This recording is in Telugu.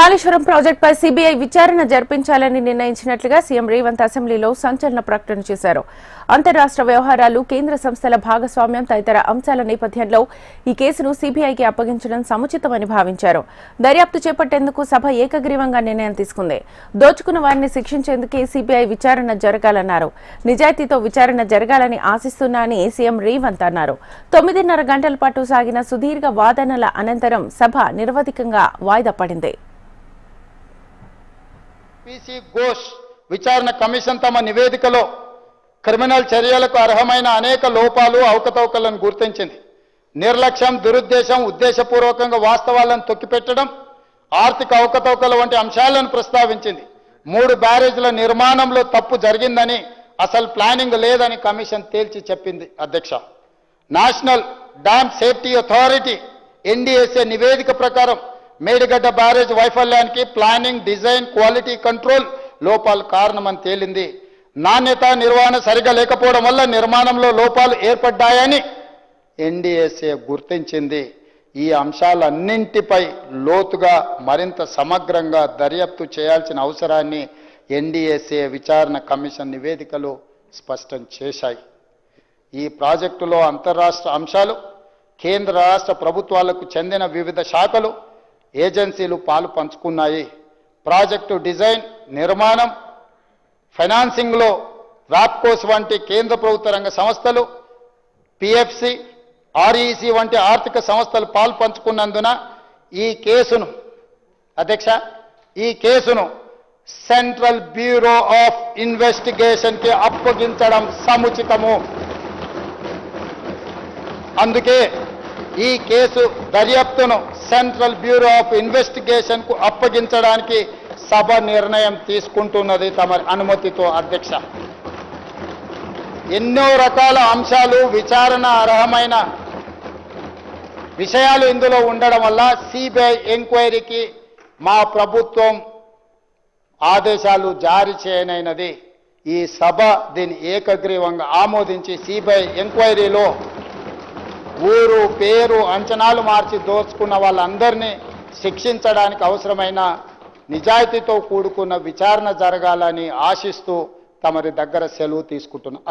కాళేశ్వరం ప్రాజెక్టుపై సీబీఐ విచారణ జరిపించాలని నిర్ణయించినట్లుగా సీఎం రేవంత్ అసెంబ్లీలో సంచలన ప్రకటన చేశారు. అంతర్రాష్ట్ర వ్యవహారాలు, కేంద్ర సంస్థల భాగస్వామ్యం తదితర అంశాల నేపథ్యంలో ఈ కేసును సీబీఐకి అప్పగించడం సముచితమని భావించారు. దర్యాప్తు చేపట్టేందుకు సభ ఏకగ్రీవంగా నిర్ణయం తీసుకుంది. దోచుకున్న వారిని శిక్షించేందుకే సీబీఐ విచారణ జరగాలన్నారు. నిజాయితీతో విచారణ జరగాలని ఆశిస్తున్నానని సీఎం రేవంత్ అన్నారు. 9.5 గంటల పాటు సాగిన సుదీర్ఘ వాదనల అనంతరం సభ నిరవధికంగా వాయిదా పడింది. పీసీ ఘోష్ విచారణ కమిషన్ తమ నివేదికలో క్రిమినల్ చర్యలకు అర్హమైన అనేక లోపాలు, అవకతవకలను గుర్తించింది. నిర్లక్ష్యం, దురుద్దేశం, ఉద్దేశపూర్వకంగా వాస్తవాలను తొక్కిపెట్టడం, ఆర్థిక అవకతవకల వంటి అంశాలను ప్రస్తావించింది. 3 బ్యారేజ్ల నిర్మాణంలో తప్పు జరిగిందని, అసలు ప్లానింగ్ లేదని కమిషన్ తేల్చి చెప్పింది. అధ్యక్ష, national dam safety authority NDSA నివేదిక ప్రకారం మేడిగడ్డ బ్యారేజ్ వైఫల్యానికి ప్లానింగ్, డిజైన్, క్వాలిటీ కంట్రోల్ లోపాలు కారణమని తేలింది. నాణ్యత, నిర్వహణ సరిగా లేకపోవడం వల్ల నిర్మాణంలో లోపాలు ఏర్పడ్డాయని ఎన్డీఎస్ఏ గుర్తించింది. ఈ అంశాలన్నింటిపై లోతుగా, మరింత సమగ్రంగా దర్యాప్తు చేయాల్సిన అవసరాన్ని ఎన్డీఎస్ఏ విచారణ కమిషన్ నివేదికలు స్పష్టం చేశాయి. ఈ ప్రాజెక్టులో అంతర్రాష్ట్ర అంశాలు, కేంద్ర రాష్ట్ర ప్రభుత్వాలకు చెందిన వివిధ శాఖలు, ఏజెన్సీలు పాలు పంచుకున్నాయి. ప్రాజెక్టు డిజైన్, నిర్మాణం, ఫైనాన్సింగ్లో వాప్కోస్ వంటి కేంద్ర ప్రభుత్వ రంగ సంస్థలు, పిఎఫ్సి, ఆర్ఈసి వంటి ఆర్థిక సంస్థలు పాలు పంచుకున్నందున ఈ కేసును సెంట్రల్ బ్యూరో ఆఫ్ ఇన్వెస్టిగేషన్కి అప్పగించడం సముచితము. అందుకే ఈ కేసు దర్యాప్తును సెంట్రల్ బ్యూరో ఆఫ్ ఇన్వెస్టిగేషన్కు అప్పగించడానికి సభ నిర్ణయం తీసుకుంటున్నది తమ అనుమతితో. అధ్యక్ష, ఎన్నో రకాల అంశాలు, విచారణ అర్హమైన విషయాలు ఇందులో ఉండడం వల్ల సిబిఐ ఎంక్వైరీకి మా ప్రభుత్వం ఆదేశాలు జారీ చేయనైనది. ఈ సభ దీన్ని ఏకగ్రీవంగా ఆమోదించి సిబిఐ ఎంక్వైరీలో ఊరు, పేరు, అంచనాలు మార్చి దోచుకున్న వాళ్ళందరినీ శిక్షించడానికి అవసరమైన నిజాయితీతో కూడుకున్న విచారణ జరగాలని ఆశిస్తూ తమరి దగ్గర సెలవు తీసుకుంటున్నాం.